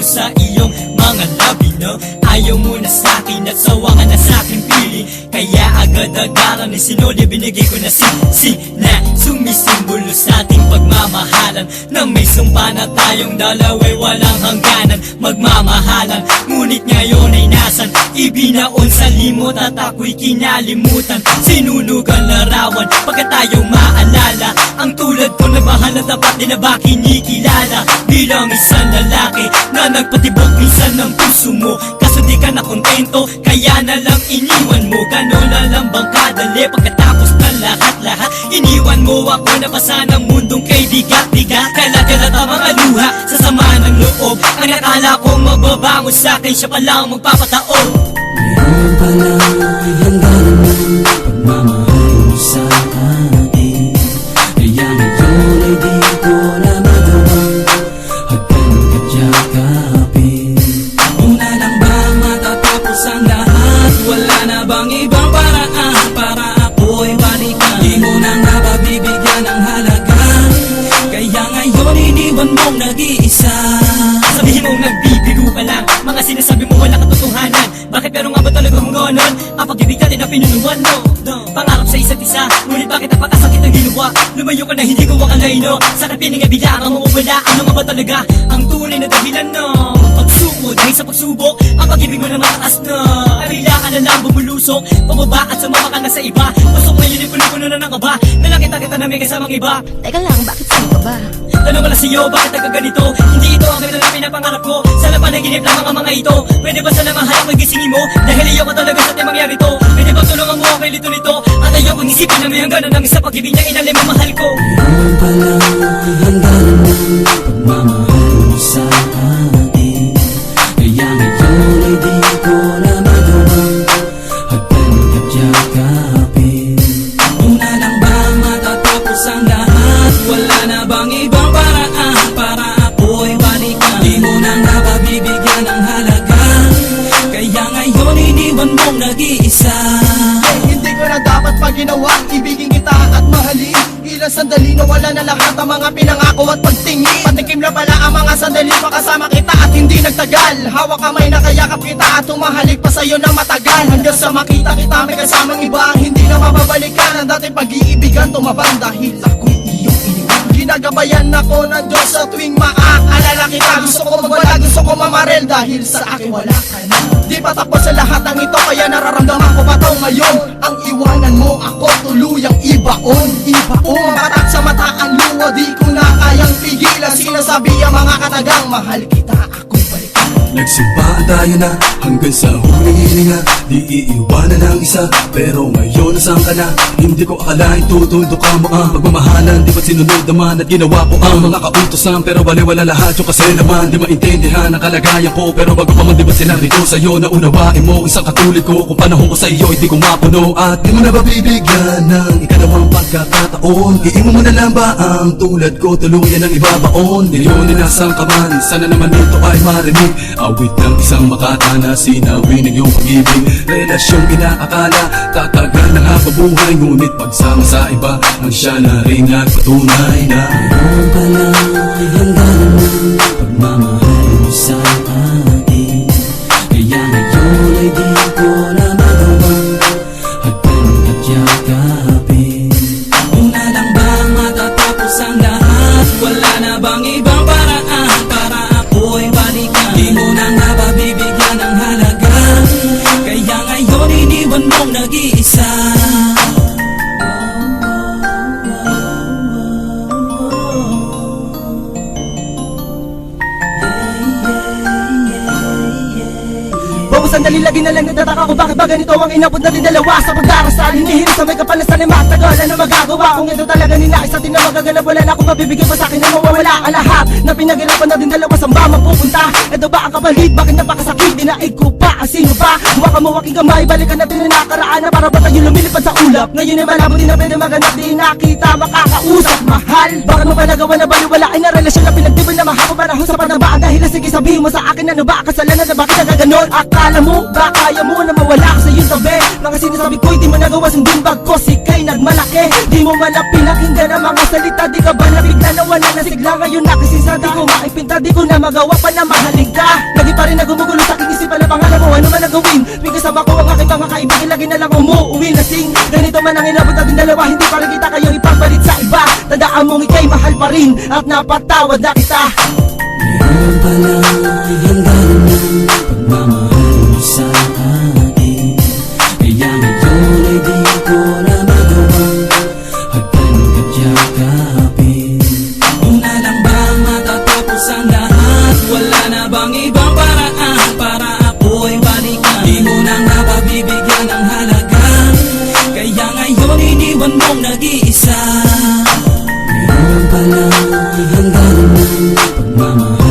sa iyong mga labi, no? Ayaw mo na sa'kin at sawa ka na sa'king pili, kaya agad-agaran ni sinuli binigay ko na na sumisimbolo sa ating pagmamahalan, na may sumpa na tayong dalawa'y walang hangganan magmamahalan. Ngunit ngayon ay nasan, ibinaon sa limot at ako'y kinalimutan. Sinunugan larawan pagkat tayo maalala, ang tulad ko na mahal na dapat din na ba kinikilala, bilang isang lalaki na nagpatibok minsan ng puso mo. Kaso di ka na kontento, kaya na lang iniwan mo. Ganon na lang bang kadali pagkatapos ng lahat-lahat? Iniwan mo ako na basa ng mundong kay bigat-bigat. Kala-kalat ang mga luha sa sama ng loob. Ang nakala kong magbabango sa'kin, siya palang magpapataob. Ngayon pa lang ay handa naman pagmamahal mo sa akin, kaya ngayon ay di ko na magawang hagkan kadyakapin. Una lang ba matatapos ang lahat? Wala na bang ibang paraan para ako'y balikan? Di mo na nga ba bibigyan ng halaga, kaya ngayon iniwan mong nag-iisa? Sabihin mong nagbibiro ka lang, mga sinasabi mo wala katotohanan. Bakit pero nga ba talaga kung ganon? Ang pag-ibig natin na pinunuan mo, pangarap sa isa't isa, ngunit bakit napakasakit ang ginawa? Lumayo ka na hindi ko akalain, no? Sa kapiling nga bilangan mo wala, ano nga ba talaga ang tunay na dahilan, no? Pagsuko dahil sa pagsubok, ang pag-ibig mo na mataas na, arila ka na lang bumulusok, pababa at sumama ka na sa iba. Pasok ngayon yung puno-puno na ng kaba, na nakita-kita na may kasamang iba. Teka lang, bakit sa'yo ka ba? Tanong ko lang sa'yo, bakit nagkaganito? Hindi ito ang ganda na pinapangarap ko, sana panaginip lang ang mga ito. Pwede ba sana mahal ako gisingin mo? Dahil ayoko talaga sa ating mangyari to. Pwede ba tulungan mo ako nito? At ayokong isipin na may hangganan ng isa pag-ibig niya inalim ang mahal ko. Ngayon pa lang ay handa naman pagmamahal mo sa akin, kaya ngayon ay di ko na magawang hagkan kadyakapin. Una lang ba matatapos ang lahat? Wala na bang ibang paraan para ako'y balikan? Di mo na nga ba bibigyan ng halaga, kaya ngayon iniwan mong nag-iisa? Hindi ko na dapat pa ginawang ibigin kita at mahalin. Ilang sandali na wala na lahat ang mga pinangako at pagtingin. Patikim na pala ang mga sandali makasama kita at hindi nagtagal. Hawak kamay na kayakap kita at tumahalik pa sa'yo ng matagal. Hanggang sa makita kita may kasamang iba, hindi na mababalikan ang dating pag-iibigan. Tumabang dahil ako'y iyong iniwan. Ginagabayan ako ng Diyos sa tuwing maaalala kita. Gusto ko magwala, gusto ko mamarel dahil sa akin wala ka na. Di pa tapos sa lahat ng ito, kaya nararamdaman ko pa to ngayon. Ang iwanan mo ako tuluyang ibaon. Mabatak sa mata ang luwa, di ko na kayang pigilan. Sinasabi ang mga katagang mahal kita, akong balikan. Nagsimpaan tayo na hanggang sa huling hininga, di iiwanan ng isa, pero ngayon nasaan ka na? Hindi ko akalain tutuldo ka mo ang pagmamahalan. Di ba't sinunod naman at ginawa ko ang mga kautosan, pero baliwala lahat yung kasi naman. Di maintindihan ang kalagayan ko, pero bago pa man di ba't sinabi ko sa'yo na unawain mo isang katulad ko? Kung panahon ko sa iyo hindi ko mapuno, at di mo na ba bibigyan ng ikalawang pagkakataon? Iimo mo na lang ba ang tulad ko, tuluyan ang ibabaon? Milyon na nasang kaman, sana naman ito ay marinig. Awit ng isang makata na sinawi ng iyong pag-ibig, relasyong inaakala tatagal ng habang buhay, ngunit pagsama sa iba ang siya na rin nagpatunay na ngayon pa lang ay handa naman pagmamahal mo sa akin, kaya ngayon ay di ko na magawang hagkan kadyakapin. Una lang ba matatapos ang lahat? Wala na bang ibang paraan para ako'y balikan? Di mo na nga ba bibigyan ng halaga, kaya ngayon iniwan mong nag-iisa? Bawang sandali lagi na lang nagtataka ko, bakit ba ganito ang inabot natin dalawa sa pagdarasal? Hinihirap sa may kapalasan ay matagal, ano magagawa? Kung ito talaga ninais natin na magaganap, wala na akong mabibigyan pa sa akin na mawawala ang lahat na pinaghirapan natin dalawa, saan ba mapupunta? Ito ba ang kapalit? Bakit napakasakit? Dinaig ko pa ang sino ba? Huwag mo aking kamay, balikan natin na nakaraan na para ba tayo lumilipad sa ulap? Ngayon ay malabo din na pwede maganap, di nakita makakausap. Mahal, bakit mo pa nagawa na baliwalain na relasyon na pinagtibay na mahaba panahon sa panabaan? Dahil na sige sabihin mo sa akin, ano ba kasalanan na bakit nagaganon? Akala mo ba kaya mo na mawala ako sa iyong tabi? Mga sinasabi ko'y di mo nagawa, sundin bagkos ika'y nagmalaki. Di mo man na pinakinggan ang mga salita, di ka ba nabigla na wala na sigla? tila ngayon nakisisa. Di ko maipinta, di ko na magawa pa na mahalin ka. Lagi pa rin na gumugulo sa aking isipan na pangalan mo, ano man ang gawin. May kasama ko ang aking mga kaibigan, lagi na lang umuuwi lasing. Ganito man ang inabot natin dalawa, hindi pa rin kita kayo ipapalit sa iba. Tandaan mong ikay mahal pa rin at napatawad na kita. Ngayon pala ay hangganan ng pagmamahal mo sa akin. Kaya ngayon ay di ko na magawang hagdan kadyakapin. Una lang bang matatapos ang lahat? Wala na bang ibang paraan para ako'y balikan? Di mo na nga mabibigyan ng halaga, kaya ngayon iniwan mong nag-iisa. Ngayon pala ay hangganan ng pagmamahal